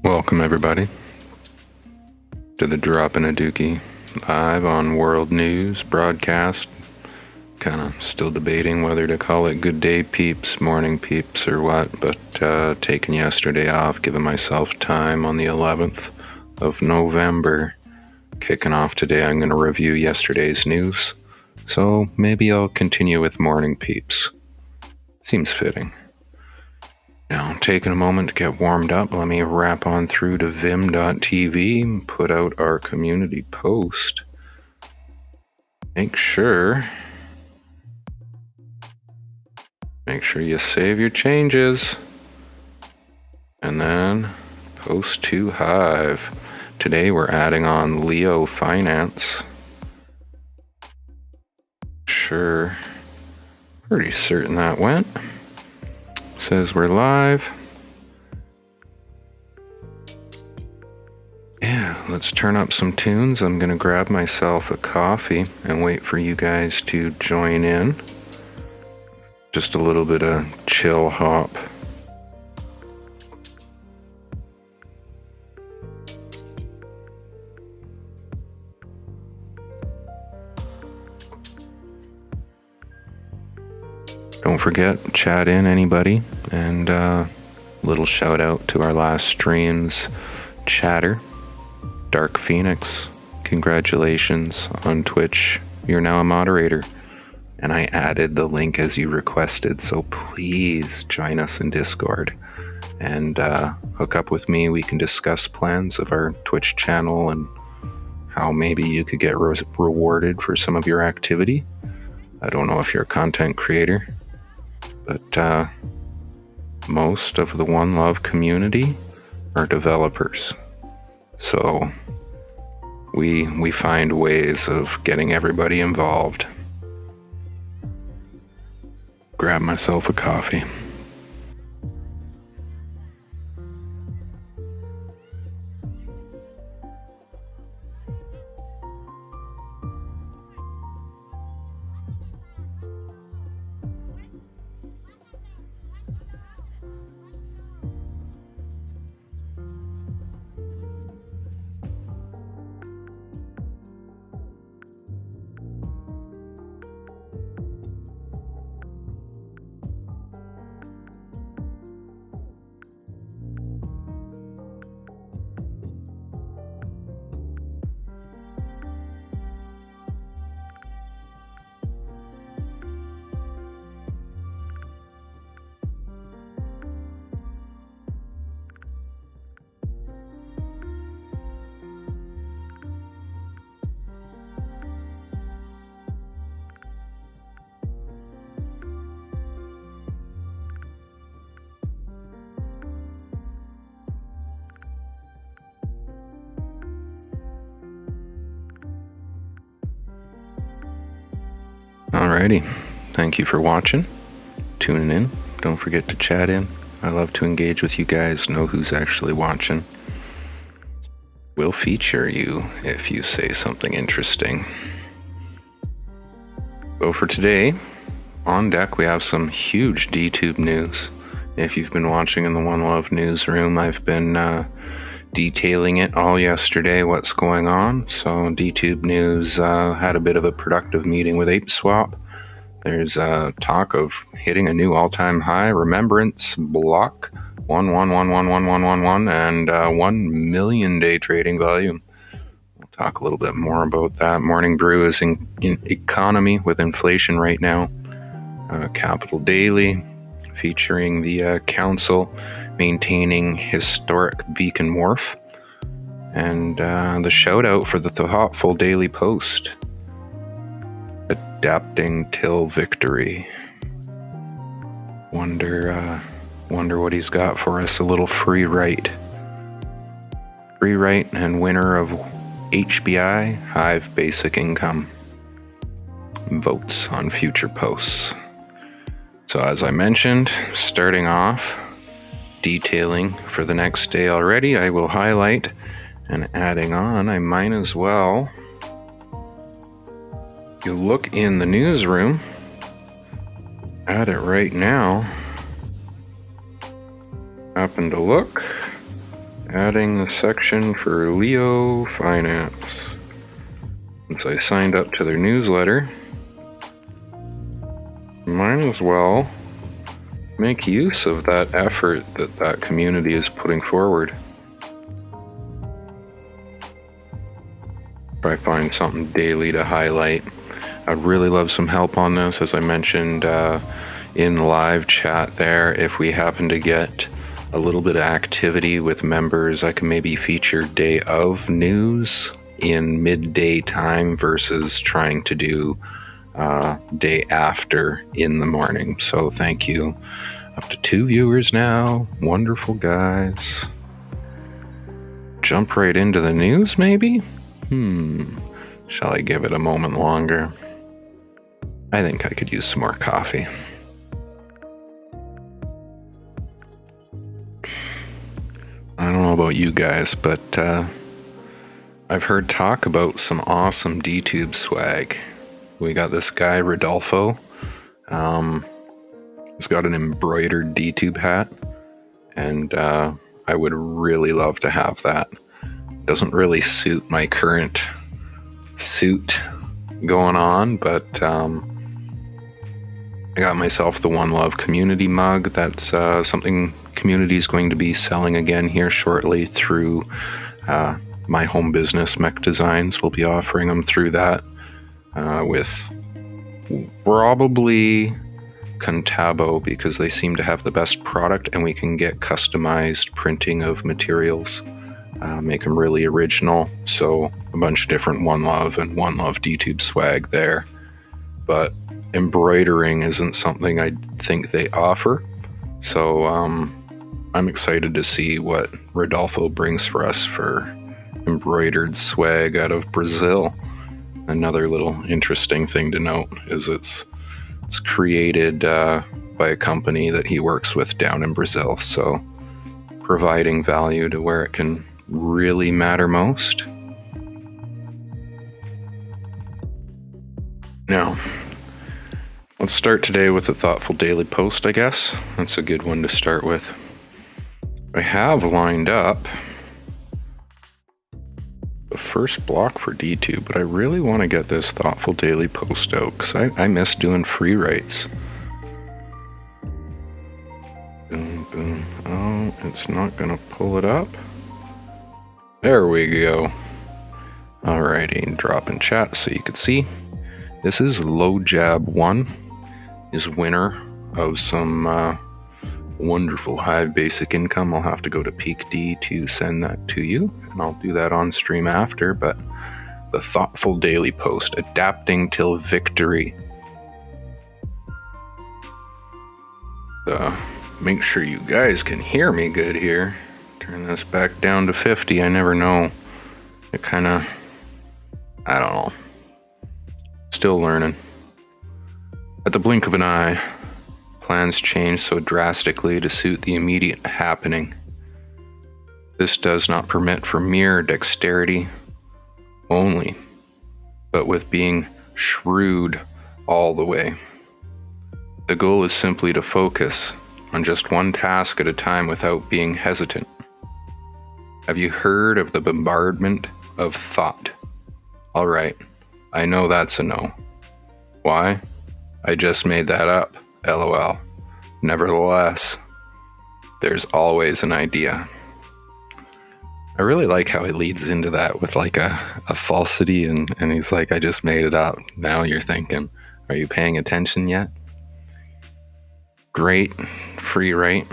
Welcome everybody to the Droppin' a Dookie live on World News broadcast. Kind of still debating whether to call it good day peeps, morning peeps, or what, but taking yesterday off, giving myself time on the 11th of November. Kicking off today, I'm going to review yesterday's news, so maybe I'll continue with morning peeps. Seems fitting. Now, taking a moment to get warmed up, let me wrap on through to vim.tv and put out our community post. Make sure you save your changes. And then post to Hive. Today we're adding on Leo Finance. Sure. Pretty certain that went. Says we're live. Yeah, let's turn up some tunes. I'm gonna grab myself a coffee and wait for you guys to join in. Just a little bit of chill hop. Don't forget, chat in anybody, and little shout out to our last stream's chatter. Dark Phoenix, congratulations on Twitch. You're now a moderator. And I added the link as you requested, so please join us in Discord and hook up with me. We can discuss plans of our Twitch channel and how maybe you could get rewarded for some of your activity. I don't know if you're a content creator, but most of the One Love community are developers. So we find ways of getting everybody involved. Grab myself a coffee. Alrighty, thank you for watching, tuning in. Don't forget to chat in. I love to engage with you guys, know who's actually watching. We'll feature you if you say something interesting. So for today, on deck we have some huge D.Tube news. If you've been watching in the One Love newsroom, I've been detailing it all yesterday, what's going on. So D.Tube News had a bit of a productive meeting with ApeSwap. There's talk of hitting a new all-time high remembrance block, 1111111, and 1 million day trading volume. We'll talk a little bit more about that. Morning Brew is in economy with inflation right now. Capital Daily, featuring the council maintaining historic Beacon Wharf, and the shout out for the thoughtful daily post, adapting till victory. Wonder what he's got for us. A little free write and winner of HBI, Hive Basic Income, votes on future posts. So as I mentioned, starting off, detailing for the next day already, I will highlight And adding on, I might as well. You look in the newsroom. At it right now. Happen to look. Adding the section for Leo Finance. Since I signed up to their newsletter, might as well make use of that effort that community is putting forward. Try find something daily to highlight. I'd really love some help on this, as I mentioned in live chat there. If we happen to get a little bit of activity with members, I can maybe feature day of news in midday time versus trying to do day after in the morning. So thank you. Up to 2 viewers now. Wonderful, guys. Jump right into the news, maybe? Shall I give it a moment longer? I think I could use some more coffee. I don't know about you guys, but I've heard talk about some awesome D.Tube swag. We got this guy, Rodolfo. He's got an embroidered D.Tube hat, and I would really love to have that. Doesn't really suit my current suit going on, but I got myself the OneLoveCommunity mug. That's something community is going to be selling again here shortly through my home business, Mech Designs. We'll be offering them through that with probably Contabo, because they seem to have the best product and we can get customized printing of materials, make them really original. So a bunch of different One Love and One Love D.Tube swag there. But embroidering isn't something I think they offer. So I'm excited to see what Rodolfo brings for us for embroidered swag out of Brazil. Another little interesting thing to note is it's created by a company that he works with down in Brazil. So providing value to where it can really matter most. Now, let's start today with a thoughtful daily post, I guess. That's a good one to start with. I have lined up the first block for D.Tube, but I really want to get this thoughtful daily post out because I miss doing free writes. Boom, boom. Oh, it's not going to pull it up. There we go. Alrighty, drop in chat so you can see. This is Low Jab 1, is winner of some wonderful Hive basic income. I'll have to go to Peak D to send that to you, and I'll do that on stream after. But the thoughtful daily post, adapting till victory. Make sure you guys can hear me good here. Turn this back down to 50. I never know. It kind of, I don't know. Still learning. At the blink of an eye, plans change so drastically to suit the immediate happening. This does not permit for mere dexterity only, but with being shrewd all the way. The goal is simply to focus on just one task at a time without being hesitant. Have you heard of the bombardment of thought? All right, I know that's a no. Why? I just made that up. LOL. Nevertheless, there's always an idea. I really like how he leads into that with like a falsity, and he's like, I just made it up. Now you're thinking, are you paying attention yet? Great. Free write.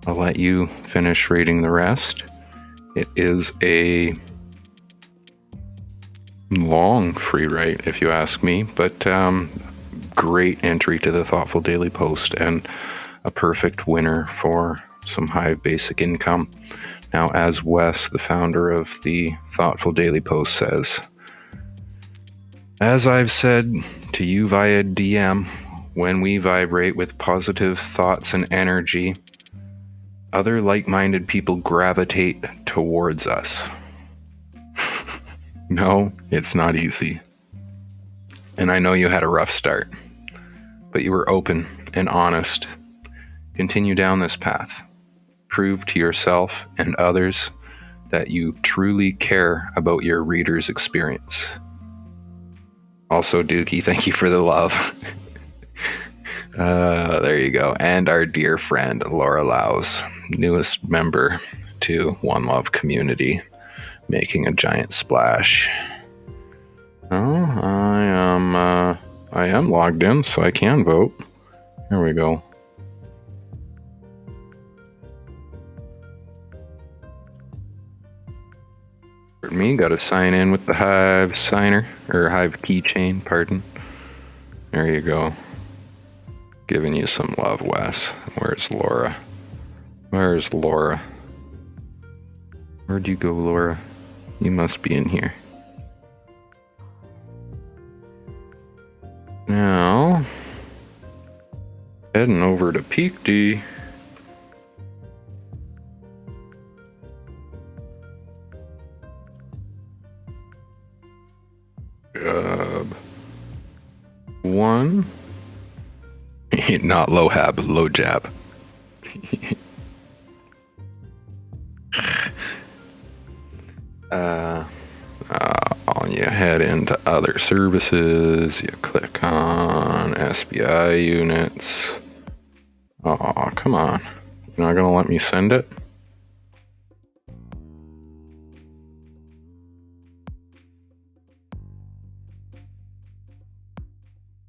I'll let you finish reading the rest. It is a long free write, if you ask me, but great entry to the thoughtful daily post and a perfect winner for some Hive basic income. Now, as Wes, the founder of the thoughtful daily post, says, as I've said to you via DM, when we vibrate with positive thoughts and energy, other like-minded people gravitate towards us. No, it's not easy. And I know you had a rough start, but you were open and honest. Continue down this path. Prove to yourself and others that you truly care about your reader's experience. Also, Dookie, thank you for the love. There you go. And our dear friend, Laura Laus, newest member to OneLoveCommunity, making a giant splash. Oh, I am logged in, so I can vote. Here we go. Me, gotta sign in with the Hive signer, or Hive keychain, pardon. There you go. Giving you some love, Wes. Where's Laura? Where's Laura? Where'd you go, Laura? You must be in here. Now, heading over to Peak D. Job 1. Not low hab, low jab. You head into other services, you click on SBI units. Oh, come on. You're not gonna let me send it?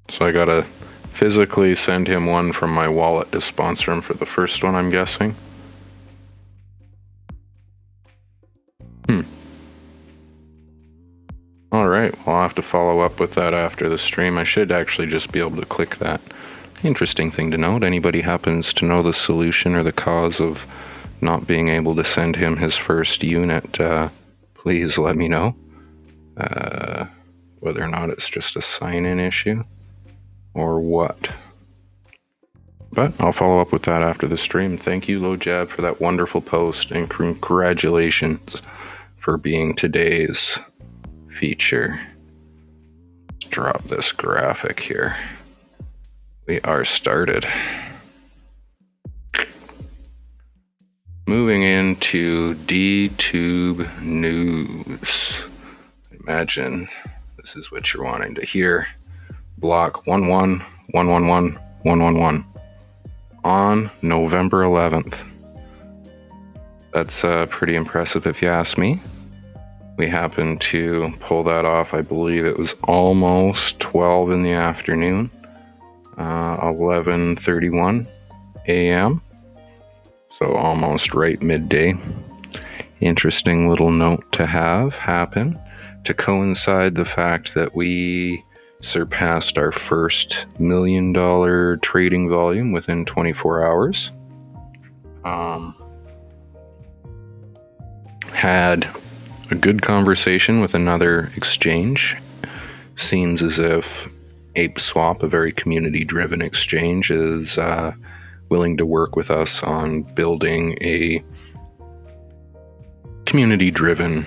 So I gotta physically send him one from my wallet to sponsor him for the first one, I'm guessing. Alright, well, I'll have to follow up with that after the stream. I should actually just be able to click that. Interesting thing to note. Anybody happens to know the solution or the cause of not being able to send him his first unit, please let me know. Whether or not it's just a sign-in issue or what. But I'll follow up with that after the stream. Thank you, Lojab, for that wonderful post, and congratulations for being today's feature. Let's drop this graphic here. We are started. Moving into D.Tube news. Imagine this is what you're wanting to hear. Block 11111111 on November 11th. That's pretty impressive if you ask me. We happened to pull that off. I believe it was almost 12 in the afternoon, 11:31 a.m. So almost right midday. Interesting little note to have happen to coincide the fact that we surpassed our first $1 million trading volume within 24 hours. Had a good conversation with another exchange. Seems as if ApeSwap, a very community-driven exchange, is willing to work with us on building a community-driven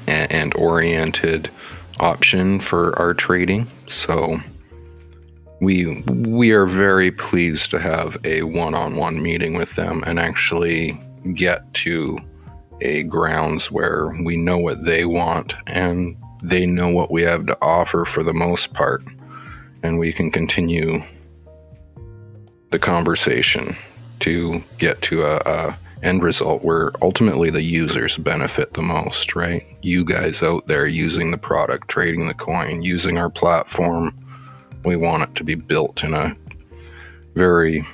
and oriented option for our trading. So we are very pleased to have a one-on-one meeting with them and actually get to a grounds where we know what they want and they know what we have to offer for the most part, and we can continue the conversation to get to a end result where ultimately the users benefit the most, right? You guys out there using the product, trading the coin, using our platform. We want it to be built in a very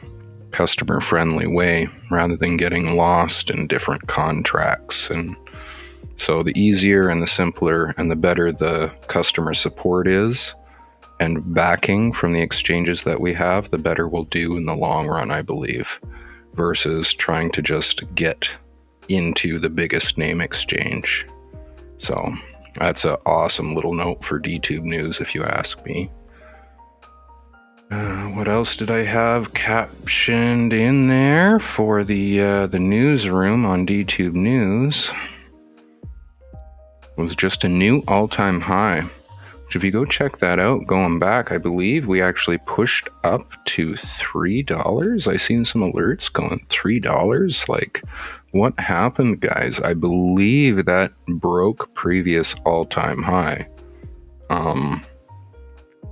customer-friendly way rather than getting lost in different contracts. And so the easier and the simpler and the better the customer support is and backing from the exchanges that we have, the better we'll do in the long run, I believe, versus trying to just get into the biggest name exchange. So that's an awesome little note for D.Tube news, if you ask me. What else did I have captioned in there for the newsroom on D.Tube News? It was just a new all-time high. Which if you go check that out, going back, I believe we actually pushed up to $3. I seen some alerts going $3. Like, what happened, guys? I believe that broke previous all-time high.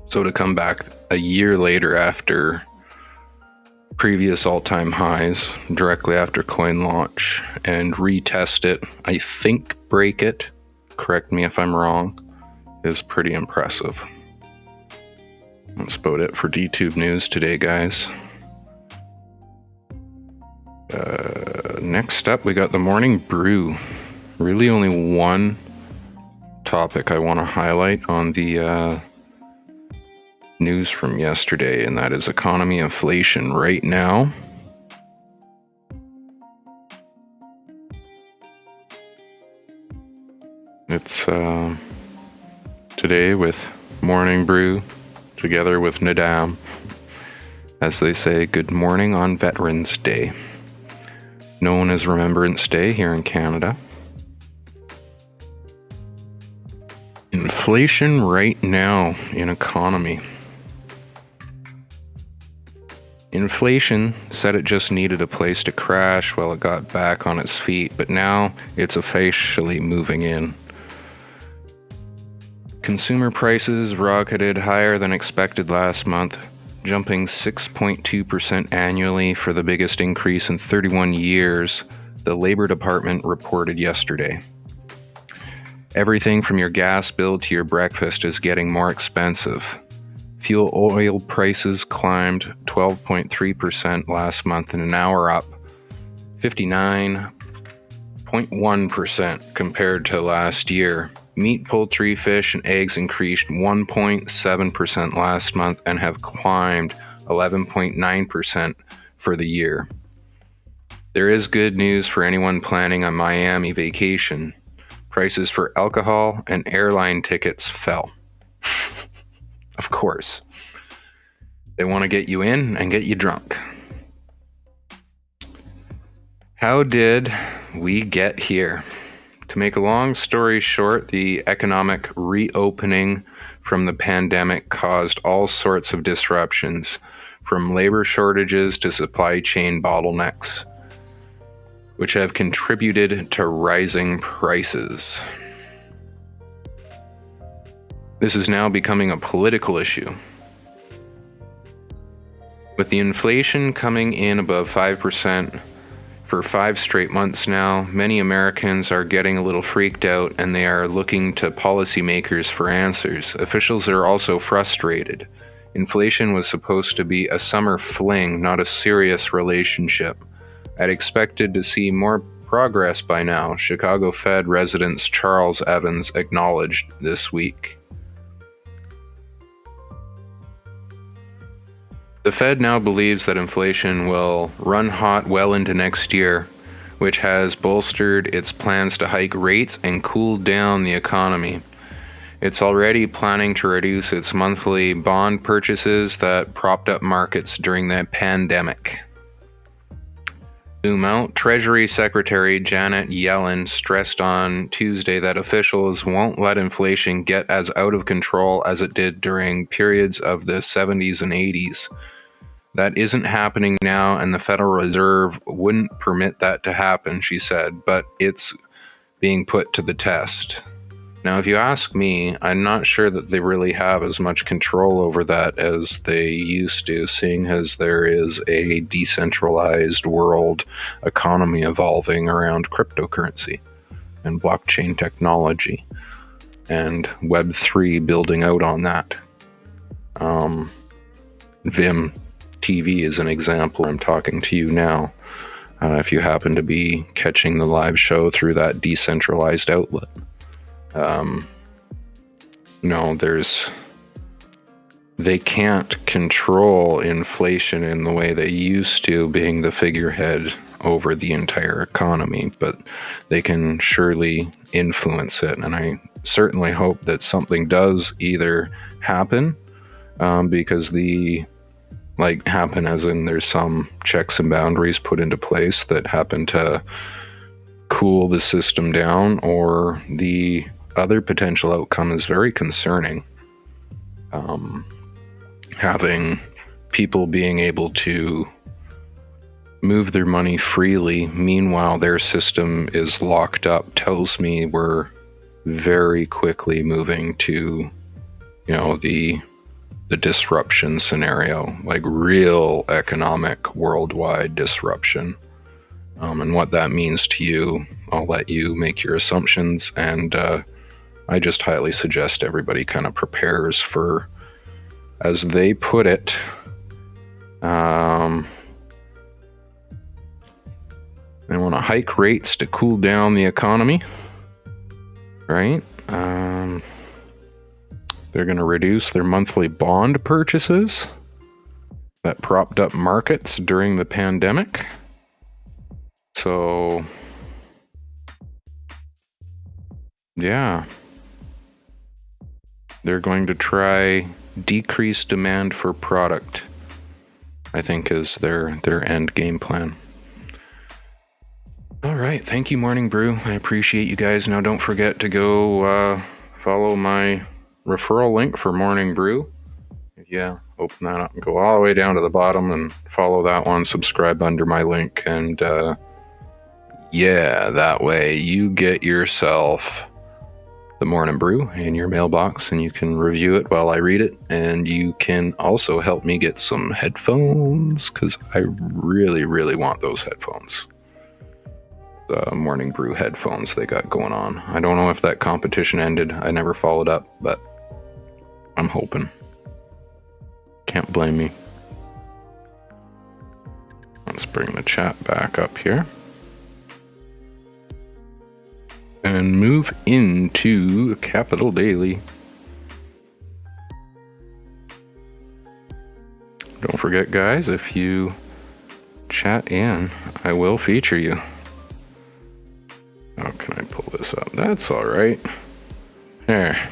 So to come back a year later after previous all-time highs, directly after coin launch, and retest it, I think break it, correct me if I'm wrong, is pretty impressive. That's about it for D.Tube News today, guys. Next up, we got the morning brew. Really only one topic I want to highlight on the news from yesterday, and that is economy inflation right now. It's today with morning brew together with Nadam. As they say, good morning on Veterans Day, known as Remembrance Day here in Canada. Inflation right now in economy. Inflation said it just needed a place to crash while it got back on its feet, but now it's officially moving in. Consumer prices rocketed higher than expected last month, jumping 6.2% annually for the biggest increase in 31 years, the Labor Department reported yesterday. Everything from your gas bill to your breakfast is getting more expensive. Fuel oil prices climbed 12.3% last month and now are up 59.1% compared to last year. Meat, poultry, fish, and eggs increased 1.7% last month and have climbed 11.9% for the year. There is good news for anyone planning a Miami vacation. Prices for alcohol and airline tickets fell. Of course. They want to get you in and get you drunk. How did we get here? To make a long story short, the economic reopening from the pandemic caused all sorts of disruptions, from labor shortages to supply chain bottlenecks, which have contributed to rising prices. This is now becoming a political issue. With the inflation coming in above 5% for 5 straight months now, many Americans are getting a little freaked out and they are looking to policymakers for answers. Officials are also frustrated. Inflation was supposed to be a summer fling, not a serious relationship. I'd expected to see more progress by now, Chicago Fed resident Charles Evans acknowledged this week. The Fed now believes that inflation will run hot well into next year, which has bolstered its plans to hike rates and cool down the economy. It's already planning to reduce its monthly bond purchases that propped up markets during the pandemic. Zoom out, Treasury Secretary Janet Yellen stressed on Tuesday that officials won't let inflation get as out of control as it did during periods of the 70s and 80s. That isn't happening now, and the Federal Reserve wouldn't permit that to happen, she said, but it's being put to the test. Now, if you ask me, I'm not sure that they really have as much control over that as they used to, seeing as there is a decentralized world economy evolving around cryptocurrency and blockchain technology and Web3 building out on that. Vim TV is an example. I'm talking to you now. If you happen to be catching the live show through that decentralized outlet. No, they can't control inflation in the way they used to, being the figurehead over the entire economy, but they can surely influence it. And I certainly hope that something does either happen, because the like happen as in there's some checks and boundaries put into place that happen to cool the system down, or the other potential outcome is very concerning. Having people being able to move their money freely, meanwhile their system is locked up, tells me we're very quickly moving to, the disruption scenario, like real economic worldwide disruption. And what that means to you, I'll let you make your assumptions, and I just highly suggest everybody kind of prepares for, as they put it, they want to hike rates to cool down the economy, right? They're going to reduce their monthly bond purchases that propped up markets during the pandemic. So, yeah, they're going to try decrease demand for product, I think, is their end game plan. All right, thank you, Morning Brew. I appreciate you guys. Now, don't forget to go follow my referral link for Morning Brew. Yeah, open that up and go all the way down to the bottom and follow that one. Subscribe under my link, and yeah, that way you get yourself the Morning Brew in your mailbox, and you can review it while I read it, and you can also help me get some headphones, because I really, really want those headphones. The Morning Brew headphones they got going on. I don't know if that competition ended. I never followed up, but I'm hoping. Can't blame me. Let's bring the chat back up here and move into Capital Daily. Don't forget, guys, if you chat in, I will feature you. How can I pull this up? That's all right. There.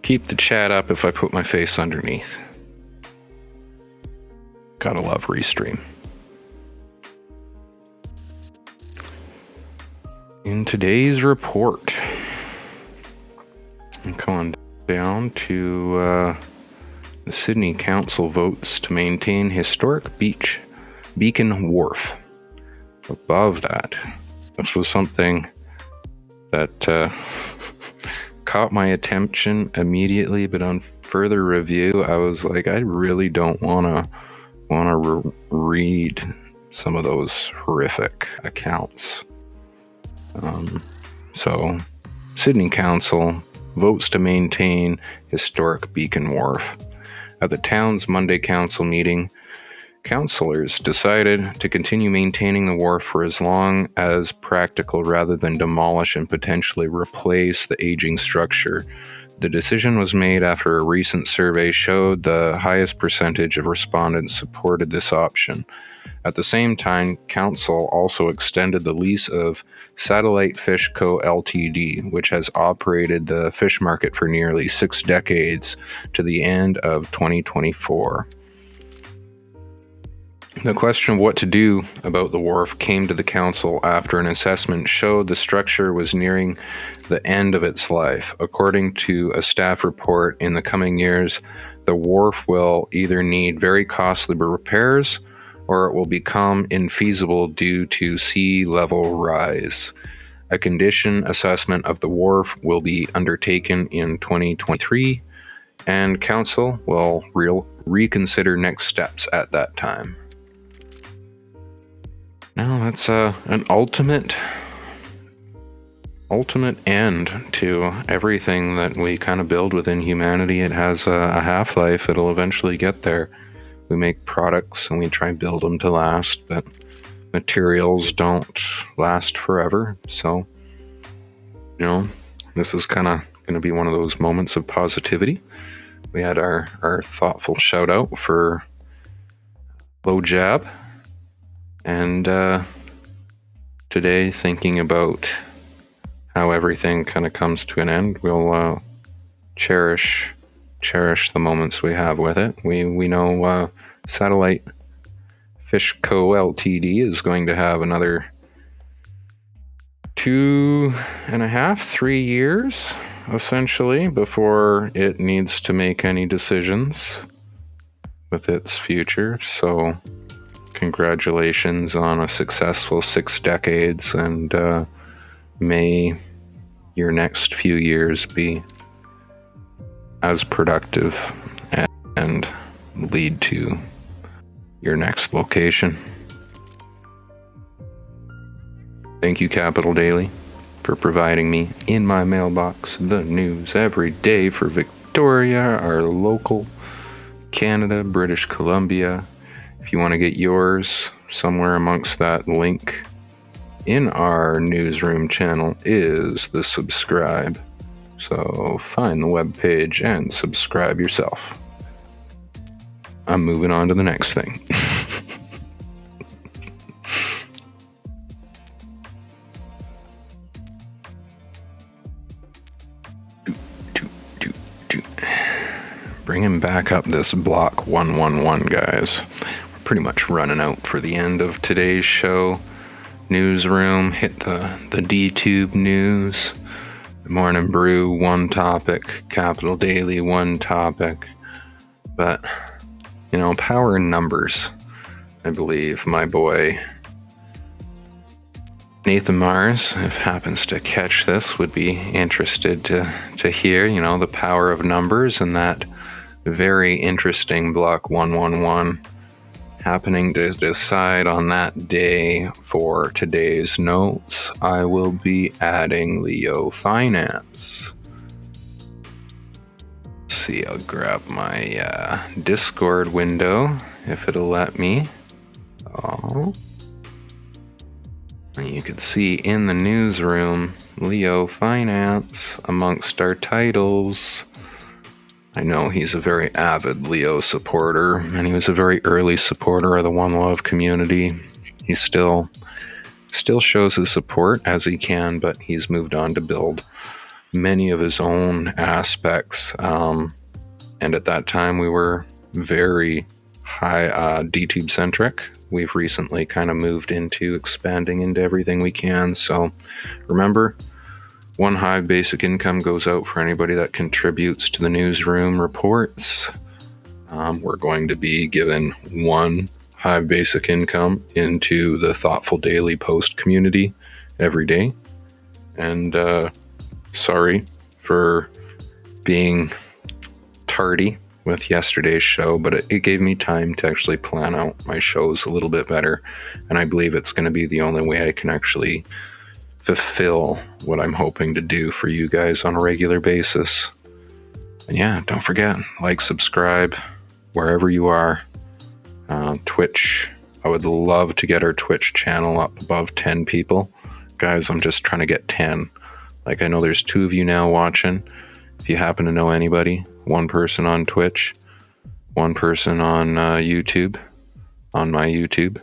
Keep the chat up if I put my face underneath. Gotta love Restream. In today's report, I'm going down to the Sydney Council votes to maintain historic Beacon Wharf. Above that, this was something that caught my attention immediately, but on further review, I was like, I really don't want to read some of those horrific accounts. So, Sydney Council votes to maintain historic Beacon Wharf. At the town's Monday council meeting, councillors decided to continue maintaining the wharf for as long as practical rather than demolish and potentially replace the aging structure. The decision was made after a recent survey showed the highest percentage of respondents supported this option. At the same time, Council also extended the lease of Satellite Fish Co. Ltd., which has operated the fish market for nearly 6 decades, to the end of 2024. The question of what to do about the wharf came to the council after an assessment showed the structure was nearing the end of its life. According to a staff report, in the coming years, the wharf will either need very costly repairs or it will become infeasible due to sea level rise. A condition assessment of the wharf will be undertaken in 2023, and council will reconsider next steps at that time. Now that's an ultimate end to everything that we kind of build within humanity. It has a half-life. It'll eventually get there. We make products and we try and build them to last, but materials don't last forever. So, this is kind of going to be one of those moments of positivity. We had our thoughtful shout out for Low Jab. And today, thinking about how everything kind of comes to an end, we'll cherish the moments we have with it. We know Satellite Fish Co. Ltd. is going to have another 2.5, 3 years, essentially, before it needs to make any decisions with its future. So, congratulations on a successful 6 decades, and may your next few years be as productive and lead to your next location. Thank you, Capital Daily, for providing me in my mailbox the news every day for Victoria, our local Canada, British Columbia. If you want to get yours, somewhere amongst that link in our newsroom channel is the subscribe. So find the webpage and subscribe yourself. I'm moving on to the next thing. Bringing back up this block 111, guys. We're pretty much running out for the end of today's show. Newsroom, hit the D.Tube news. Good morning, Brew, one topic. Capital Daily, one topic. But, power in numbers. I believe my boy Nathan Mars, if happens to catch this, would be interested to hear, the power of numbers and that very interesting block 111 happening to decide on that day. For today's notes, I will be adding Leo Finance. Let's see, I'll grab my Discord window if it'll let me. Oh. And you can see in the newsroom, Leo Finance amongst our titles. I know he's a very avid Leo supporter, and he was a very early supporter of the OneLoveCommunity. He still shows his support as he can, but he's moved on to build many of his own aspects. And at that time, we were very high D-Tube centric. We've recently kind of moved into expanding into everything we can. So remember, one Hive basic income goes out for anybody that contributes to the newsroom reports. We're going to be given one Hive basic income into the Thoughtful Daily Post community every day. And sorry for being tardy with yesterday's show, but it gave me time to actually plan out my shows a little bit better. And I believe it's going to be the only way I can actually fulfill what I'm hoping to do for you guys on a regular basis. And yeah, don't forget, like, subscribe wherever you are. Twitch, I would love to get our Twitch channel up above 10 people. Guys, I'm just trying to get 10. Like, I know there's 2 of you now watching. If you happen to know anybody, 1 person on Twitch, 1 person on YouTube, on my YouTube,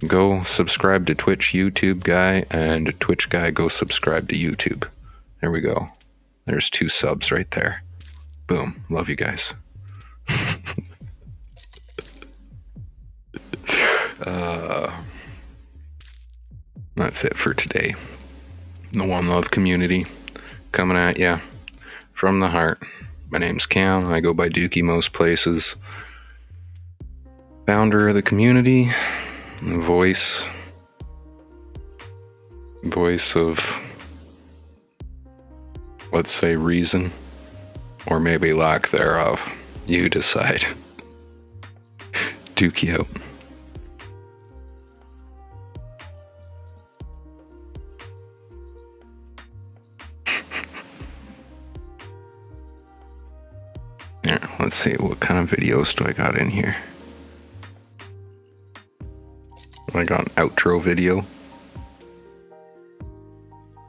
go subscribe to Twitch YouTube guy, and Twitch guy go subscribe to YouTube. There we go. There's 2 subs right there. Boom. Love you guys. That's it for today. The One Love Community coming at ya from the heart. My name's Cam. I go by Dookie most places. Founder of the community. Voice of, let's say, reason, or maybe lack thereof. You decide. Dookie out. Yeah, let's see, what kind of videos do I got in here? I got an outro video.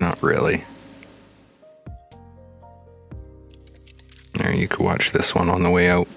Not really. There, you could watch this one on the way out.